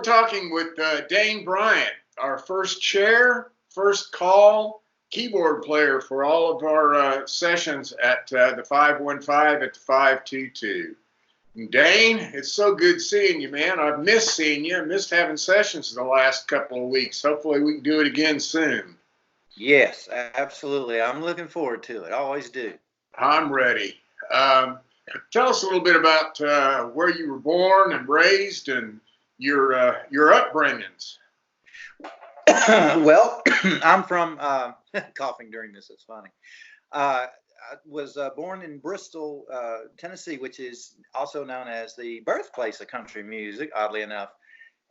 talking with Dane Bryant, our first chair, first call keyboard player for all of our sessions at the 515 at the 522. And Dane, it's so good seeing you, man. I've missed seeing you. I missed having sessions the last couple of weeks. Hopefully we can do it again soon. Yes, absolutely. I'm looking forward to it. I always do. I'm ready. Tell us a little bit about where you were born and raised and your upbringings. Well, I'm from coughing during this. It's funny. I was born in Bristol, Tennessee, which is also known as the birthplace of country music, oddly enough.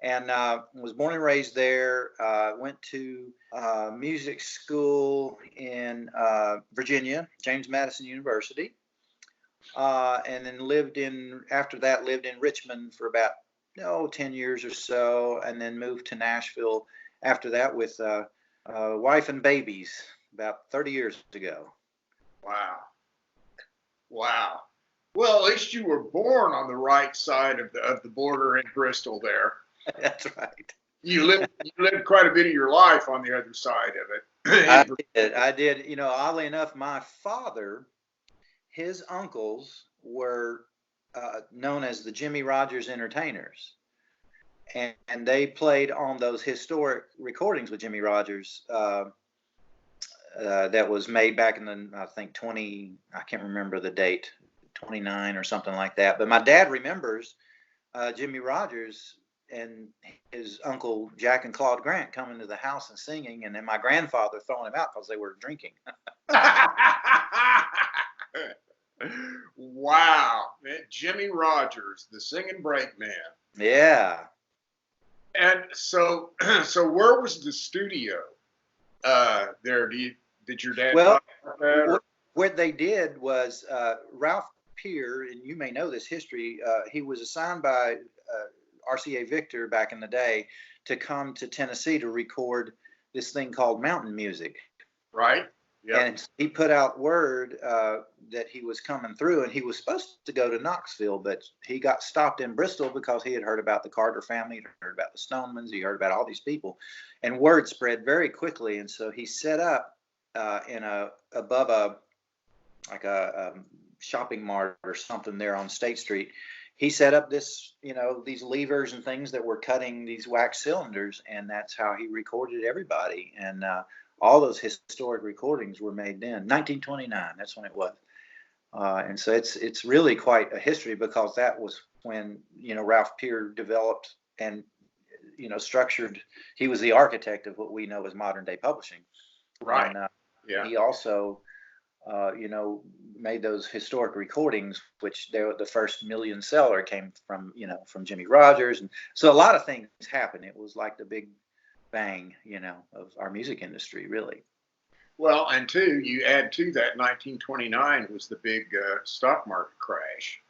And was born and raised there. Went to music school in Virginia, James Madison University. And then lived in Richmond for about 10 years or so, and then moved to Nashville after that with wife and babies about 30 years ago. Wow. Well, at least you were born on the right side of the border in Bristol there. That's right. You lived quite a bit of your life on the other side of it. I did. You know, oddly enough, my father, his uncles were known as the Jimmy Rogers Entertainers. And they played on those historic recordings with Jimmy Rogers that was made back in the, I think, I can't remember the date, 29 or something like that. But my dad remembers Jimmy Rogers and his uncle Jack and Claude Grant coming to the house and singing, and then my grandfather throwing him out because they were drinking. Wow, man, Jimmy Rogers, the singing break man. Yeah. And so where was the studio there? Did your dad talk about that? What they did was Ralph Peer, and you may know this history, he was assigned by RCA Victor back in the day to come to Tennessee to record this thing called mountain music. Right. Yeah. And he put out word that he was coming through, and he was supposed to go to Knoxville, but he got stopped in Bristol because he had heard about the Carter family, he heard about the Stonemans, he heard about all these people, and word spread very quickly. And so he set up above a shopping mart or something there on State Street. He set up this, these levers and things that were cutting these wax cylinders, and that's how he recorded everybody. And all those historic recordings were made then. 1929, that's when it was. And so it's really quite a history, because that was when, Ralph Peer developed and, structured. He was the architect of what we know as modern day publishing. Right. And, yeah. He also, made those historic recordings, which the first million seller came from, from Jimmy Rogers. And so a lot of things happened. It was like the big bang, of our music industry, really. Well, and too, you add to that, 1929 was the big stock market crash.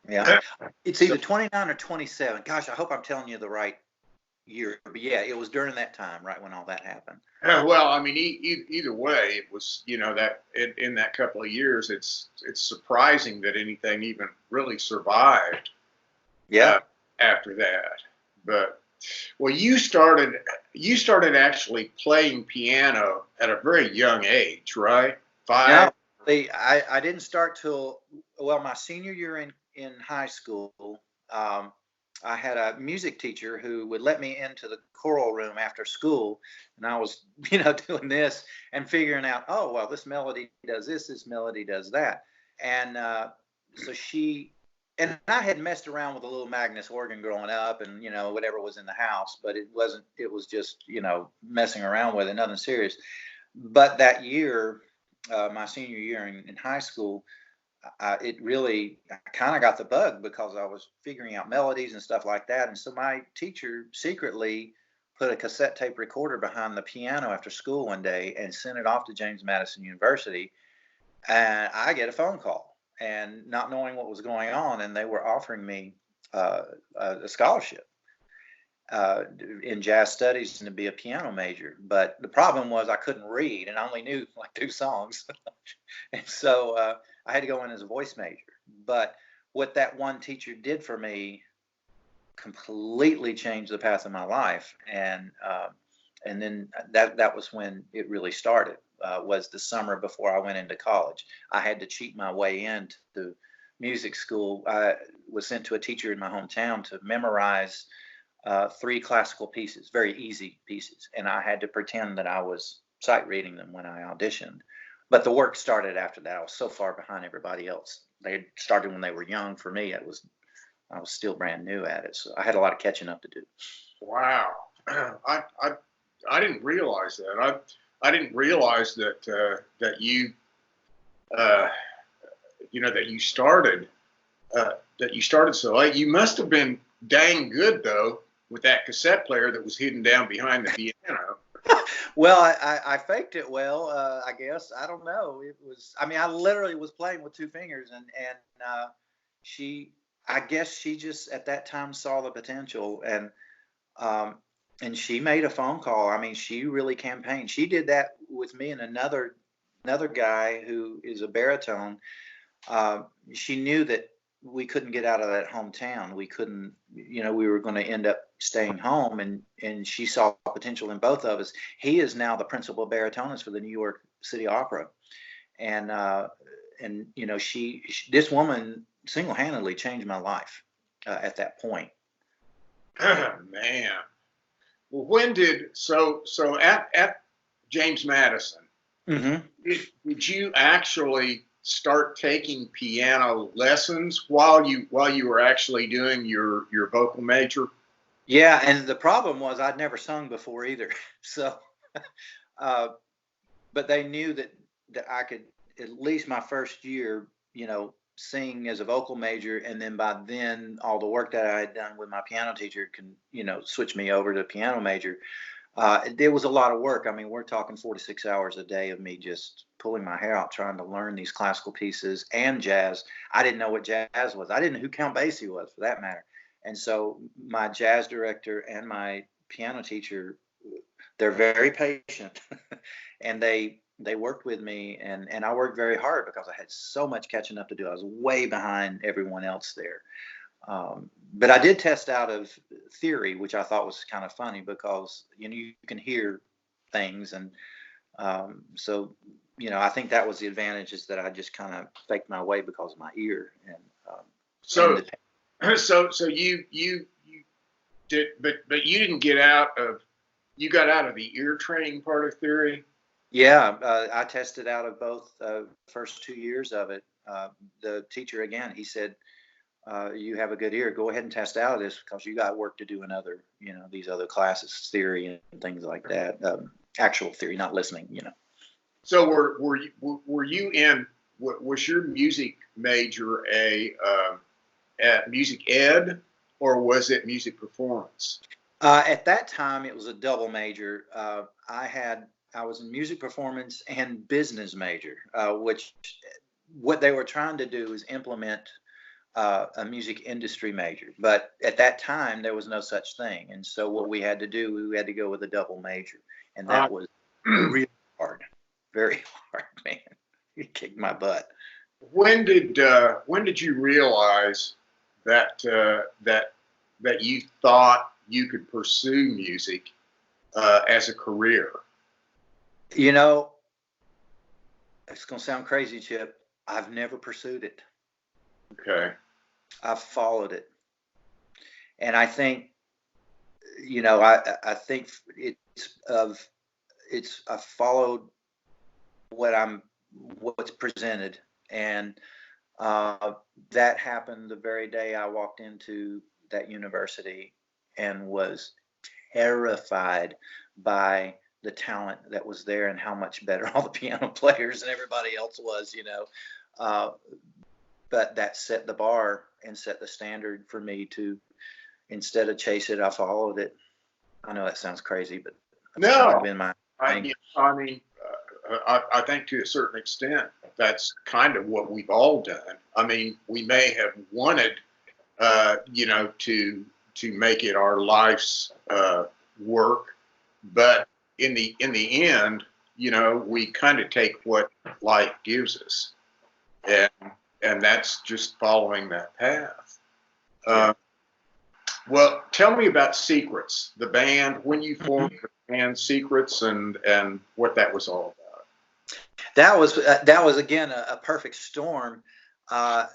Yeah, it's either 29 or 27. Gosh, I hope I'm telling you the right year. But yeah, it was during that time, right when all that happened. Well, I mean, either way, it was, that in that couple of years, it's surprising that anything even really survived. Yeah. After that, but. Well, you started actually playing piano at a very young age, right? 5? No, I didn't start till, my senior year in high school. I had a music teacher who would let me into the choral room after school, and I was, doing this and figuring out, oh, well, this melody does this melody does that. And so and I had messed around with a little Magnus organ growing up, and, whatever was in the house, but it was just, messing around with it, nothing serious. But that year, my senior year in high school, I kind of got the bug, because I was figuring out melodies and stuff like that. And so my teacher secretly put a cassette tape recorder behind the piano after school one day and sent it off to James Madison University. And I get a phone call, and not knowing what was going on, and they were offering me a scholarship in jazz studies and to be a piano major. But the problem was I couldn't read, and I only knew like 2 songs. And so I had to go in as a voice major. But what that one teacher did for me completely changed the path of my life. And then that was when it really started. Was the summer before I went into college. I had to cheat my way into music school. I was sent to a teacher in my hometown to memorize 3 classical pieces, very easy pieces, and I had to pretend that I was sight reading them when I auditioned. But the work started after that. I was so far behind everybody else. They had started when they were young. For me, I was still brand new at it, so I had a lot of catching up to do. Wow. I didn't realize that. I didn't realize that you that you started so late. You must have been dang good though with that cassette player that was hidden down behind the piano. Well, I faked it well, I guess. I don't know. It was, I mean, I literally was playing with 2 fingers, and she, I guess she just at that time saw the potential, and she made a phone call. I mean, she really campaigned. She did that with me and another guy who is a baritone. She knew that we couldn't get out of that hometown. We couldn't, we were going to end up staying home, and she saw potential in both of us. He is now the principal baritonist for the New York City Opera. And this woman single-handedly changed my life at that point. Man. Well, when did so at James Madison, Mm-hmm. did you actually start taking piano lessons while you were actually doing your vocal major? Yeah, and the problem was I'd never sung before either. So, but they knew that I could, at least my first year, sing as a vocal major, and then by then all the work that I had done with my piano teacher can, switch me over to piano major. It was a lot of work. I mean, we're talking 4 to 6 hours a day of me just pulling my hair out trying to learn these classical pieces and jazz. I didn't know what jazz was. I didn't know who Count Basie was, for that matter. And so my jazz director and my piano teacher, they're very patient, and they worked with me, and I worked very hard because I had so much catching up to do. I was way behind everyone else there. But I did test out of theory, which I thought was kind of funny because you can hear things, and so I think that was the advantage, is that I just kind of faked my way because of my ear. And so you did, but you didn't get out of, you got out of the ear training part of theory. Yeah, I tested out of both first 2 years of it. The teacher, again, he said, you have a good ear. Go ahead and test out of this because you got work to do in other, these other classes, theory and things like that. Actual theory, not listening, So were you in, was your music major at music ed, or was it music performance? At that time, it was a double major. I was in music performance and business major, which what they were trying to do is implement a music industry major. But at that time, there was no such thing. And so what we had to do, we had to go with a double major. And that was really hard, very hard, man. It kicked my butt. When did you realize that that you thought you could pursue music as a career? It's going to sound crazy, Chip. I've never pursued it. Okay. I've followed it. And I think, I think I've followed what's presented. And that happened the very day I walked into that university and was terrified by the talent that was there and how much better all the piano players and everybody else was, but that set the bar and set the standard for me to, instead of chase it, I followed it. I know that sounds crazy, but no, kind of been my thing. I mean, I think to a certain extent that's kind of what we've all done. I mean, we may have wanted, to make it our life's work, but in the end, we kind of take what life gives us, and that's just following that path. Well, tell me about Secrets, the band, when you formed the band Secrets, and what that was all about. That was again a perfect storm. I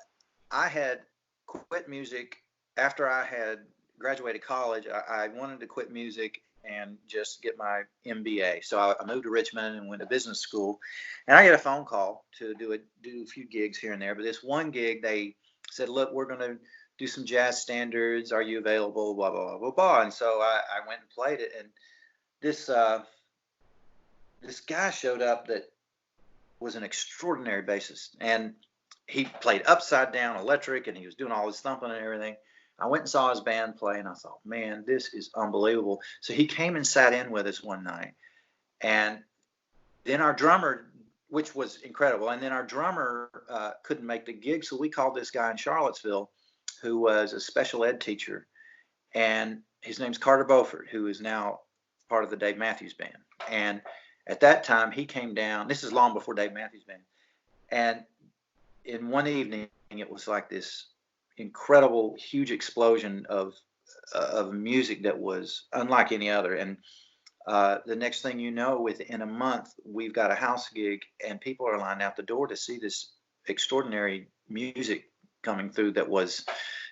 had quit music after I had graduated college. I wanted to quit music and just get my MBA. So I moved to Richmond and went to business school. And I get a phone call to do a few gigs here and there. But this one gig, they said, "Look, we're going to do some jazz standards. Are you available?" Blah blah blah blah blah. And so I went and played it. And this this guy showed up that was an extraordinary bassist, and he played upside down electric, and he was doing all his thumping and everything. I went and saw his band play, and I thought, man, this is unbelievable. So he came and sat in with us one night, and then our drummer, which was incredible, and then our drummer couldn't make the gig, so we called this guy in Charlottesville who was a special ed teacher, and his name's Carter Beaufort, who is now part of the Dave Matthews Band. And at that time, he came down. This is long before Dave Matthews Band. And in one evening, it was like this incredible, huge explosion of music that was unlike any other. And the next thing you know, within a month, we've got a house gig, and people are lined out the door to see this extraordinary music coming through that was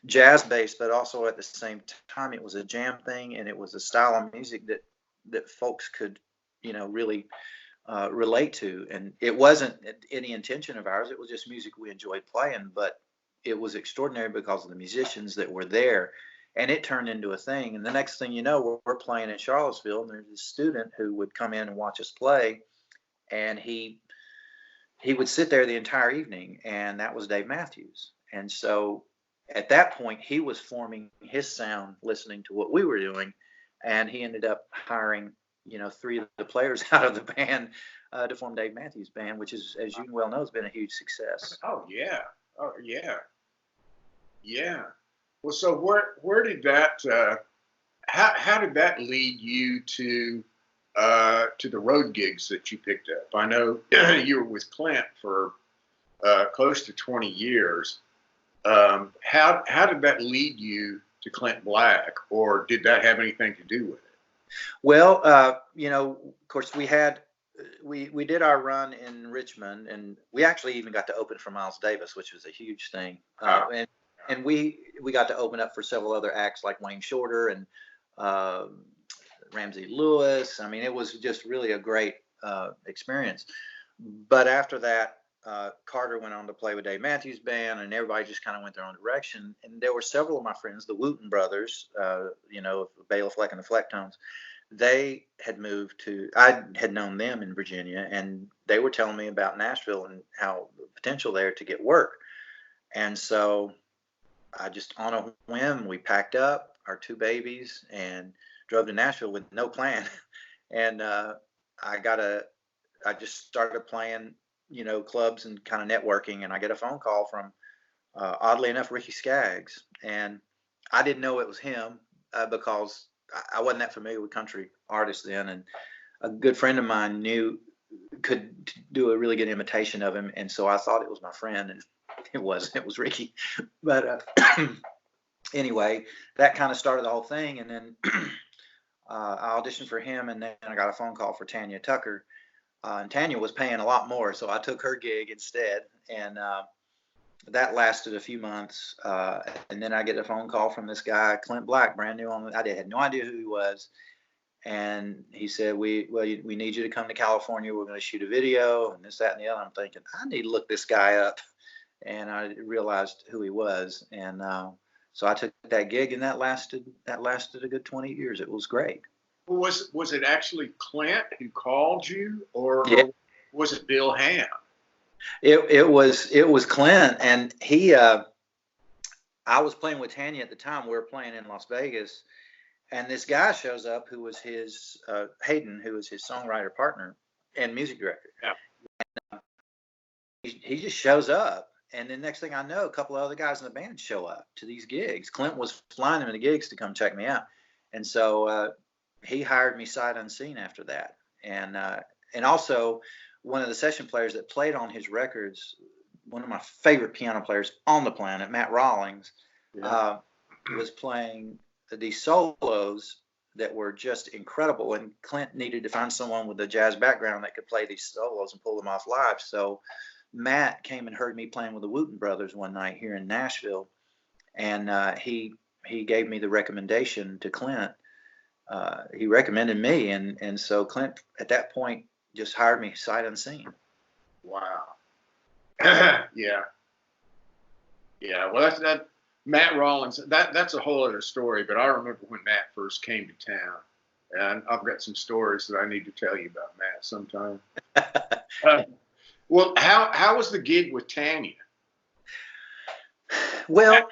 jazz based, but also at the same time, it was a jam thing, and it was a style of music that folks could, really relate to. And it wasn't any intention of ours. It was just music we enjoyed playing, but it was extraordinary because of the musicians that were there, and it turned into a thing. And the next thing you know, we're playing in Charlottesville, and there's this student who would come in and watch us play, and he would sit there the entire evening, and that was Dave Matthews. And so at that point, he was forming his sound listening to what we were doing, and he ended up hiring, three of the players out of the band to form Dave Matthews Band, which is, as you well know, has been a huge success. Oh yeah, oh yeah, yeah. Well, so where did that how did that lead you to the road gigs that you picked up? I know you were with Clint for close to 20 years. How did that lead you to Clint Black, or did that have anything to do with it? Well, of course, we did our run in Richmond, and we actually even got to open for Miles Davis, which was a huge thing. And we got to open up for several other acts like Wayne Shorter and Ramsey Lewis. I mean, it was just really a great experience. But after that, Carter went on to play with Dave Matthews Band, and everybody just kind of went their own direction. And there were several of my friends, the Wooten brothers, Bela Fleck and the Flecktones. They had moved I had known them in Virginia, and they were telling me about Nashville and how the potential there to get work. And so I just, on a whim, we packed up our two babies and drove to Nashville with no plan. And I just started playing, clubs and kind of networking, and I get a phone call from, oddly enough, Ricky Skaggs. And I didn't know it was him because I wasn't that familiar with country artists then. And a good friend of mine could do a really good imitation of him. And so I thought it was my friend, and it was Ricky. But anyway, that kind of started the whole thing. And then I auditioned for him, and then I got a phone call for Tanya Tucker. And Tanya was paying a lot more, so I took her gig instead. And that lasted a few months. And then I get a phone call from this guy, Clint Black, brand new on. I had no idea who he was. And he said, we need you to come to California. We're going to shoot a video and this, that, and the other. I'm thinking, I need to look this guy up. And I realized who he was. And so I took that gig, and that lasted a good 20 years. It was great. Was it actually Clint who called you, or Yeah. was it Bill Ham? It was Clint, and he. I was playing with Tanya at the time. We were playing in Las Vegas, and this guy shows up who was his Hayden, who was his songwriter partner and music director. Yeah. And, he just shows up, and the next thing I know, a couple of other guys in the band show up to these gigs. Clint was flying them to the gigs to come check me out, and so he hired me sight unseen after that. And also one of the session players that played on his records, one of my favorite piano players on the planet, Matt Rawlings, was playing these solos that were just incredible. And Clint needed to find someone with a jazz background that could play these solos and pull them off live. So Matt came and heard me playing with the Wooten Brothers one night here in Nashville, and he gave me the recommendation to Clint. He recommended me, and so Clint at that point just hired me sight unseen. Wow. Yeah. Well, that Matt Rollins. That's a whole other story. But I remember when Matt first came to town, and I've got some stories that I need to tell you about Matt sometime. Well, how was the gig with Tanya? Well,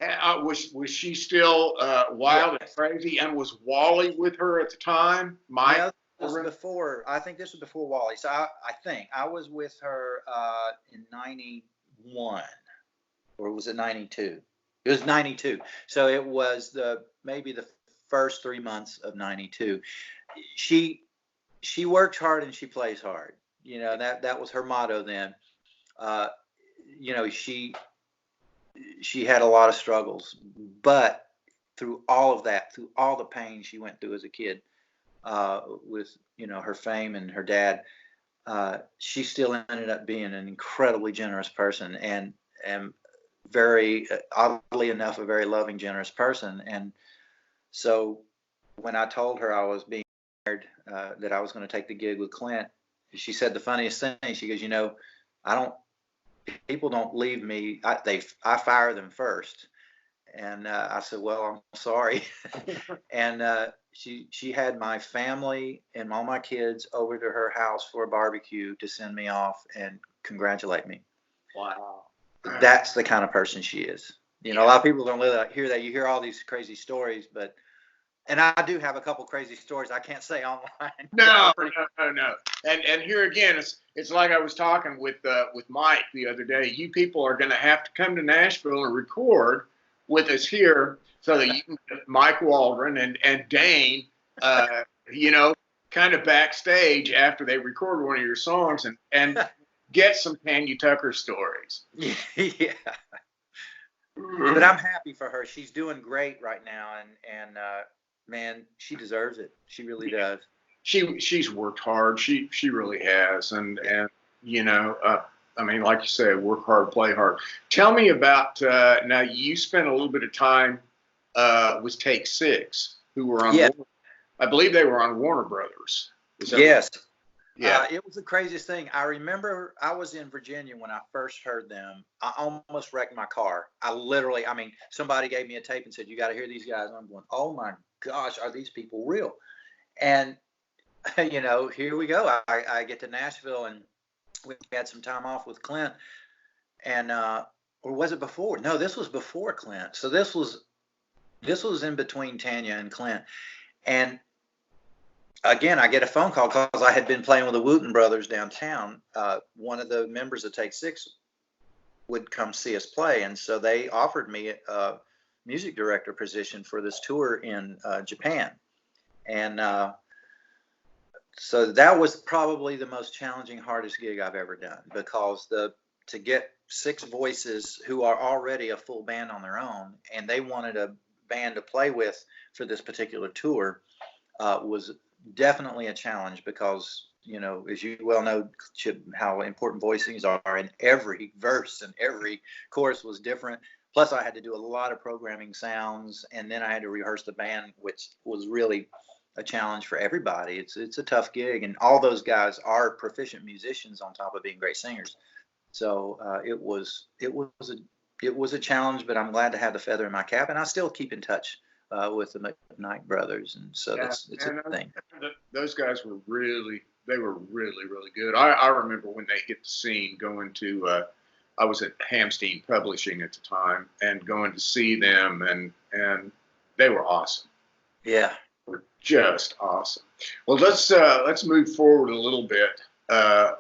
was she still wild and crazy? And was Wally with her at the time? Mike? Yeah, this was before. I think this was before Wally. So I think I was with her in '91, or was it '92? It was '92. So it was maybe the first 3 months of '92. She works hard and she plays hard. You know, that was her motto then. You know, she had a lot of struggles, but through all of that, through all the pain she went through as a kid, with, you know, her fame and her dad, she still ended up being an incredibly generous person, and very, oddly enough, a very loving, generous person. And so when I told her I was being hired, that I was going to take the gig with Clint, she said the funniest thing. She goes, you know, people don't leave me. I fire them first. And I said, well, I'm sorry. And she had my family and all my kids over to her house for a barbecue to send me off and congratulate me. Wow. That's the kind of person she is. You know, a lot of people don't hear that. You hear all these crazy stories, and I do have a couple crazy stories I can't say online. No. And here again, it's like I was talking with Mike the other day. You people are going to have to come to Nashville and record with us here so that you can get Mike Waldron and Dane, you know, kind of backstage after they record one of your songs and get some Tanya Tucker stories. Yeah. But I'm happy for her. She's doing great right now, and man, she deserves it. She really does. She's worked hard. She really has, and you know, I mean, like you said, work hard, play hard. Tell me about now. You spent a little bit of time with Take Six, who were on. Yeah. I believe they were on Warner Brothers. Yes. Right? Yeah. It was the craziest thing. I remember I was in Virginia when I first heard them. I almost wrecked my car. I mean, somebody gave me a tape and said, you got to hear these guys. And I'm going, oh my gosh, are these people real? And, you know, here we go. I get to Nashville, and we had some time off with Clint. And, or was it before? No, this was before Clint. So this was in between Tanya and Clint. And again, I get a phone call because I had been playing with the Wooten Brothers downtown. One of the members of Take Six would come see us play, and so they offered me a music director position for this tour in Japan. And so that was probably the most challenging, hardest gig I've ever done, because to get 6 voices who are already a full band on their own, and they wanted a band to play with for this particular tour, was definitely a challenge, because, you know, as you well know, Chip, how important voicings are, and every verse and every chorus was different. Plus I had to do a lot of programming sounds, and then I had to rehearse the band, which was really a challenge for everybody. It's a tough gig, and all those guys are proficient musicians on top of being great singers. So it was a challenge, but I'm glad to have the feather in my cap, and I still keep in touch with the McKnight brothers, and so it's a thing. Those guys were really good. I remember when they hit the scene, going to I was at Hamstein Publishing at the time, and going to see them, and they were awesome. Yeah, were just awesome. Well, let's move forward a little bit.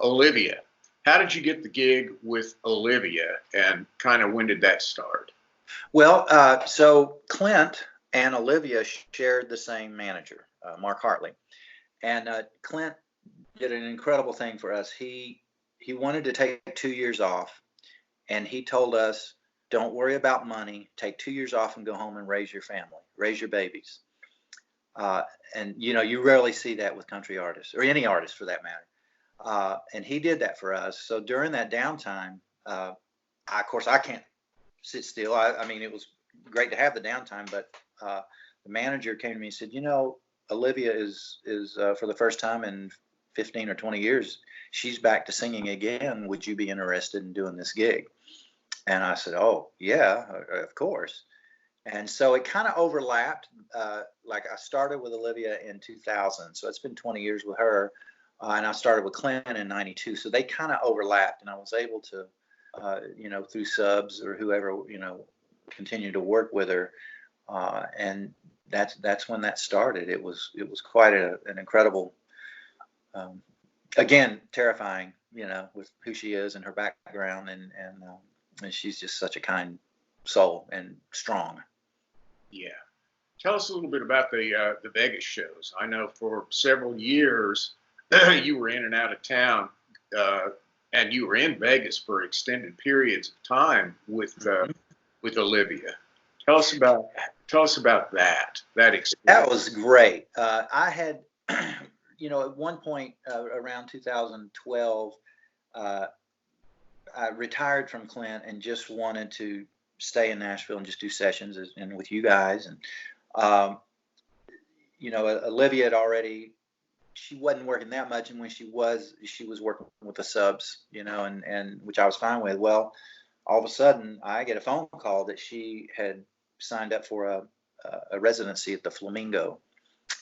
Olivia, how did you get the gig with Olivia, and kind of when did that start? Well, so Clint and Olivia shared the same manager, Mark Hartley. And Clint did an incredible thing for us. He wanted to take 2 years off, and he told us, Don't worry about money. Take 2 years off and go home and raise your family, raise your babies. And you rarely see that with country artists or any artist for that matter. And he did that for us. So during that downtime, of course, I can't sit still. I mean, it was great to have the downtime, but the manager came to me and said, Olivia is for the first time in 15 or 20 years, she's back to singing again. Would you be interested in doing this gig? And I said, oh, yeah, of course. And so it kind of overlapped. Like I started with Olivia in 2000. So it's been 20 years with her. And I started with Clint in 92. So they kind of overlapped. And I was able to, through subs or whoever, continue to work with her. And that's when that started. It was quite an incredible, again, terrifying, with who she is and her background. And she's just such a kind soul and strong. Yeah. Tell us a little bit about the Vegas shows. I know for several years you were in and out of town, and you were in Vegas for extended periods of time with Olivia. Tell us about that experience. That was great. I had, at one point around 2012, I retired from Clint and just wanted to stay in Nashville and just do sessions and with you guys. And, Olivia had she wasn't working that much. And when she was working with the subs, and which I was fine with. Well, all of a sudden I get a phone call that she had signed up for a residency at the Flamingo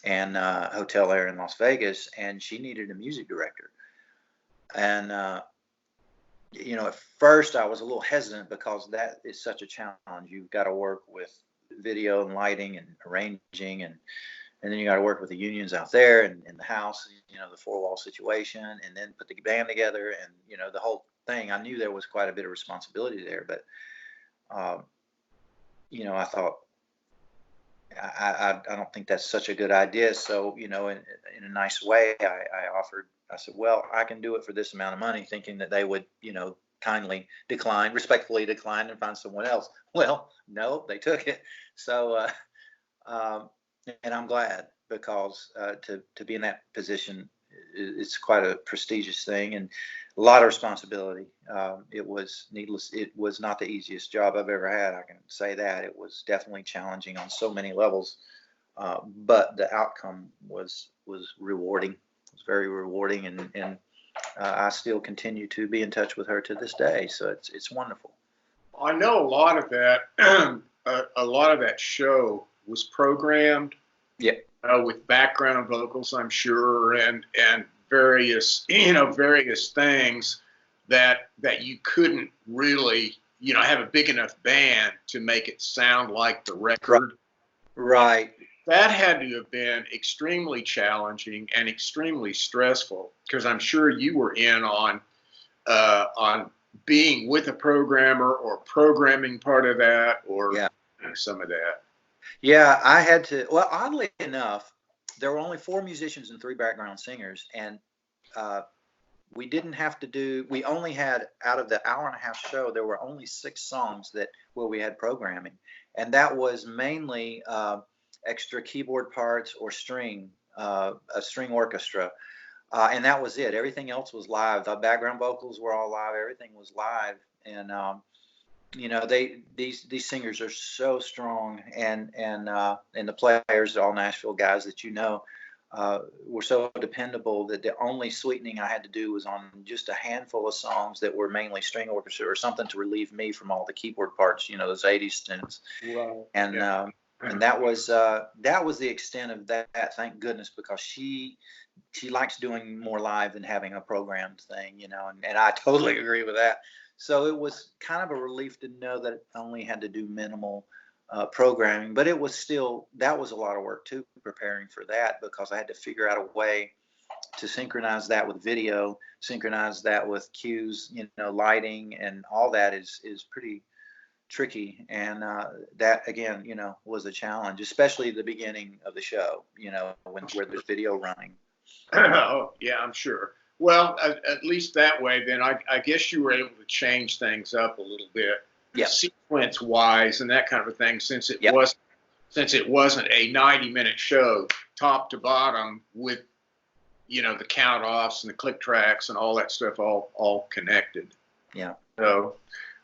and hotel there in Las Vegas. And she needed a music director. And, at first I was a little hesitant because that is such a challenge. You've got to work with video and lighting and arranging, and then you got to work with the unions out there and in the house, the four-wall situation, and then put the band together and, the whole thing. I knew there was quite a bit of responsibility there, but, I thought, I don't think that's such a good idea. So, in a nice way, I said, well, I can do it for this amount of money, thinking that they would, kindly respectfully decline and find someone else. Well, no, they took it. So, and I'm glad, because to be in that position, it's quite a prestigious thing and a lot of responsibility. It was not the easiest job I've ever had. I can say that. It was definitely challenging on so many levels, but the outcome was rewarding. It was very rewarding, and I still continue to be in touch with her to this day. So it's wonderful. I know a lot of that. A lot of that show was programmed. Yeah. With background vocals, I'm sure, and various things that you couldn't really have a big enough band to make it sound like the record. Right. That had to have been extremely challenging and extremely stressful, because I'm sure you were in on being with a programmer or programming part of that, or some of that. Yeah, I had to. Well, oddly enough, there were only 4 musicians and 3 background singers, and we didn't have to do. We only had, out of the hour-and-a-half show, there were only 6 songs where we had programming, and that was mainly extra keyboard parts or a string orchestra, and that was it. Everything else was live. The background vocals were all live. Everything was live, and these singers are so strong, and the players, all Nashville guys that were so dependable that the only sweetening I had to do was on just a handful of songs that were mainly string orchestra or something to relieve me from all the keyboard parts, those 80s stints. Wow. And that was the extent of that. Thank goodness, because she likes doing more live than having a programmed thing, and I totally agree with that. So it was kind of a relief to know that it only had to do minimal programming, but that was a lot of work too, preparing for that, because I had to figure out a way to synchronize that with video, synchronize that with cues, lighting, and all that is pretty tricky. And that, again, was a challenge, especially at the beginning of the show, where there's video running. Oh, yeah, I'm sure. Well, at least that way, then I guess you were able to change things up a little bit Yep. sequence wise and that kind of a thing, since it Yep. wasn't a 90-minute show top to bottom with, the count offs and the click tracks and all that stuff all connected. Yeah. So,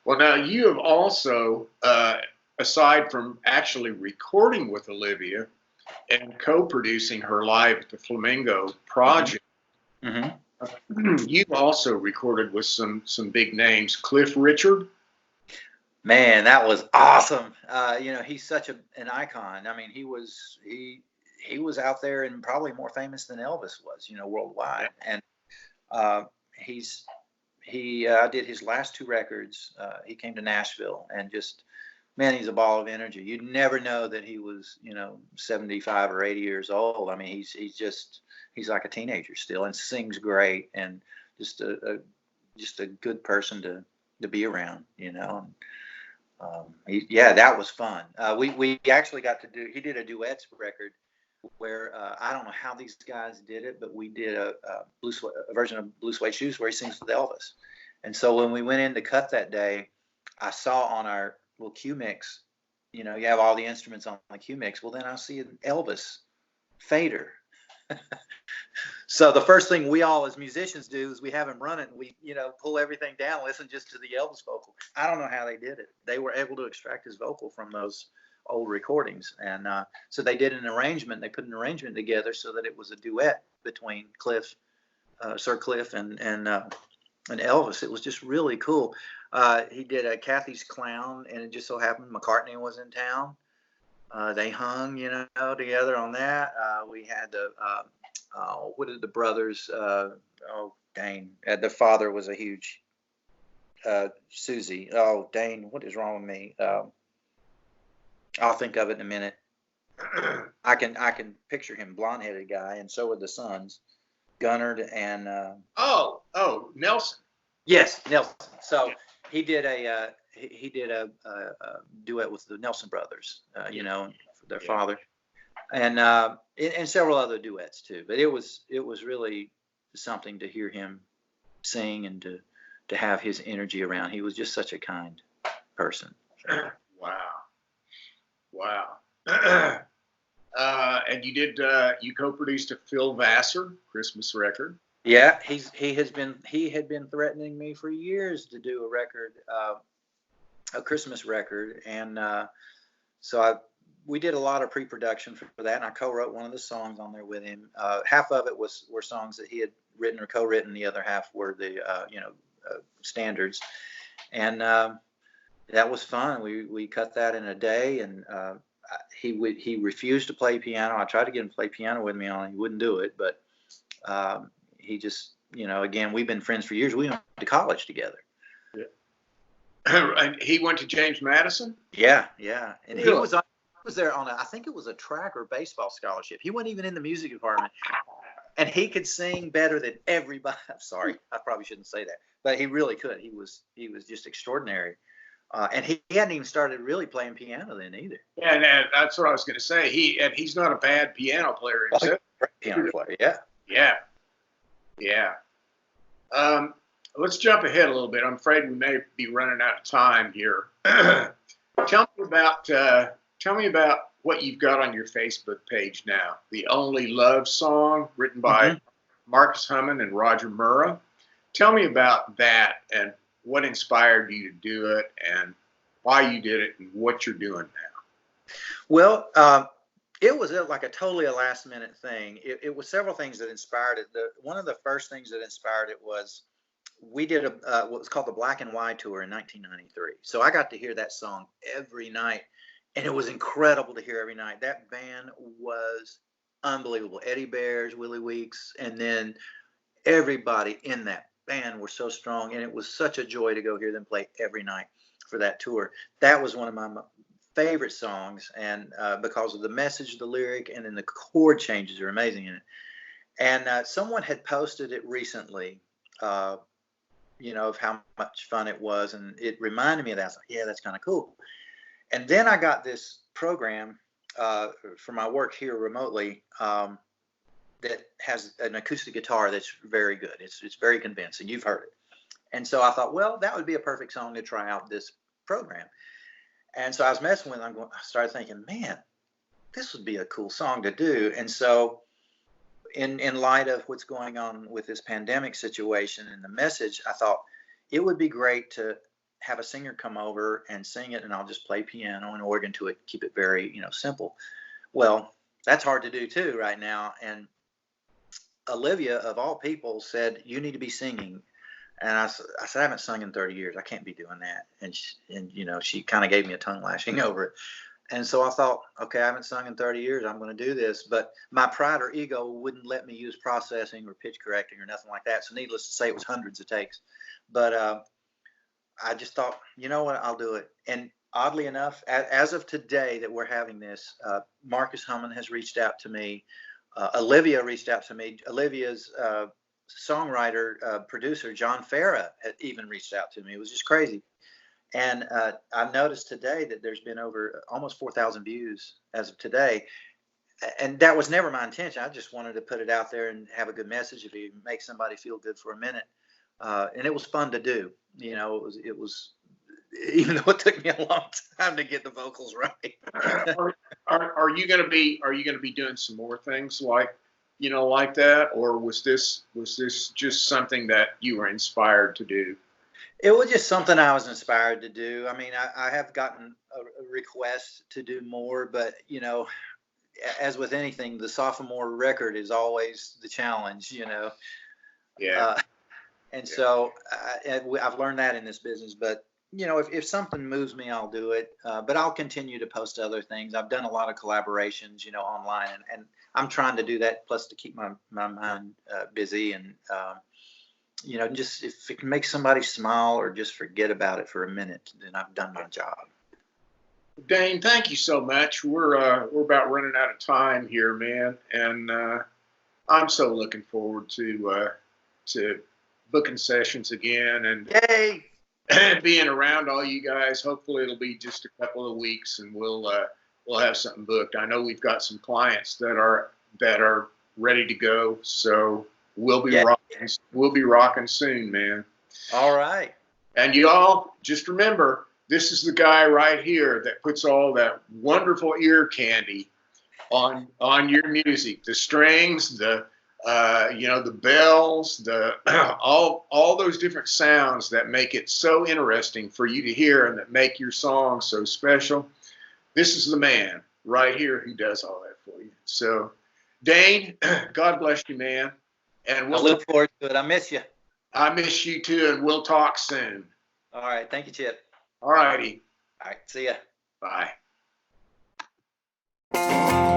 well, now you have also, aside from actually recording with Olivia and co-producing her live at the Flamingo project, you've also recorded with some big names. Cliff Richard. Man, that was awesome. He's such an icon. I mean, he was out there and probably more famous than Elvis was, worldwide. And I did his last two records. He came to Nashville, and just, man, he's a ball of energy. You'd never know that he was, 75 or 80 years old. I mean, he's like a teenager still, and sings great, and just a good person to be around, that was fun. We actually got to he did a duets record where I don't know how these guys did it, but we did a version of Blue Suede Shoes where he sings with Elvis. And so when we went in to cut that day, I saw on our little Q mix, you have all the instruments on the Q mix. Well, then I see an Elvis fader. So the first thing we all as musicians do is we have him run it, and we, pull everything down, listen just to the Elvis vocal. I don't know how they did it. They were able to extract his vocal from those old recordings. And so they did an arrangement. They put an arrangement together so that it was a duet between Sir Cliff and Elvis. It was just really cool. He did a Kathy's Clown, and it just so happened McCartney was in town. They hung, together on that. We had what did the brothers? Dane. The father was a huge Susie. Oh, Dane, what is wrong with me? I'll think of it in a minute. I can picture him, blonde-headed guy, and so were the sons, Gunnard and. Nelson. Yes, Nelson. So he did a duet with the Nelson brothers. Their father, and several other duets too. But it was really something to hear him sing and to have his energy around. He was just such a kind person. Wow. And you co-produced a Phil Vassar Christmas record. Yeah, he had been threatening me for years to do a record, a Christmas record, and so we did a lot of pre-production for that, and I co-wrote one of the songs on there with him. Half of it were songs that he had written or co-written. The other half were the standards, and that was fun. We cut that in a day, and he refused to play piano. I tried to get him to play piano with me on it. He wouldn't do it, but he just, again, we've been friends for years. We went to college together. Yeah. And he went to James Madison? Yeah. And he was there on I think it was a track or baseball scholarship. He wasn't even in the music department. And he could sing better than everybody. I'm sorry, I probably shouldn't say that, but he really could. He was just extraordinary. And he hadn't even started really playing piano then either. Yeah, and that's what I was going to say. He's not a bad piano player himself. Great piano player, yeah. Let's jump ahead a little bit. I'm afraid we may be running out of time here. Tell me about what you've got on your Facebook page now. The Only Love song, written by Marcus Hummon and Roger Murrah. Tell me about that and what inspired you to do it and why you did it and what you're doing now. Well, it was like a totally last-minute thing. It was several things that inspired it. One of the first things that inspired it was we did what was called the Black and White Tour in 1993. So I got to hear that song every night, and it was incredible to hear every night. That band was unbelievable. Eddie Bears, Willie Weeks, and then everybody in that band were so strong, and it was such a joy to go hear them play every night for that tour. That was one of my favorite songs, and because of the message, the lyric, and then the chord changes are amazing in it. And someone had posted it recently, of how much fun it was, and it reminded me of that. I was like, yeah, that's kind of cool. And then I got this program for my work here remotely that has an acoustic guitar that's very good. It's very convincing. You've heard it. And so I thought, well, that would be a perfect song to try out this program. And so I was messing with it. I started thinking, man, this would be a cool song to do. And so in light of what's going on with this pandemic situation and the message, I thought it would be great to have a singer come over and sing it, and I'll just play piano and organ to it, keep it very, simple. Well, that's hard to do too right now. And Olivia, of all people, said, you need to be singing. And I said, I haven't sung in 30 years. I can't be doing that. And she kind of gave me a tongue lashing over it. And so I thought, okay, I haven't sung in 30 years. I'm going to do this. But my pride or ego wouldn't let me use processing or pitch correcting or nothing like that. So needless to say, it was hundreds of takes. But I just thought, you know what, I'll do it. And oddly enough, as of today that we're having this, Marcus Hummon has reached out to me. Olivia reached out to me. Olivia's songwriter, producer, John Farah, had even reached out to me. It was just crazy. And I noticed today that there's been over almost 4,000 views as of today. And that was never my intention. I just wanted to put it out there and have a good message if it makes somebody feel good for a minute. And it was fun to do. It was even though it took me a long time to get the vocals right. Are you going to be doing some more things like that, or was this just something that you were inspired to do? It was just something I was inspired to do. I mean, I have gotten a request to do more, but as with anything, the sophomore record is always the challenge. Yeah. So I've learned that in this business. But if something moves me, I'll do it. But I'll continue to post other things. I've done a lot of collaborations, online, and I'm trying to do that. Plus, to keep my mind busy and. Just if it can make somebody smile or just forget about it for a minute, then I've done my job. Dane, thank you so much. We're about running out of time here, man, and I'm so looking forward to booking sessions again and yay, and being around all you guys. Hopefully, it'll be just a couple of weeks, and we'll have something booked. I know we've got some clients that are ready to go, so. We'll be rocking soon, man. All right. And y'all, just remember, this is the guy right here that puts all that wonderful ear candy on your music. The strings, the bells, the all those different sounds that make it so interesting for you to hear and that make your song so special. This is the man right here who does all that for you. So, Dane, God bless you, man. And I look forward to it. I miss you. I miss you too, and we'll talk soon. All right. Thank you, Chip. All righty. All right. See ya. Bye.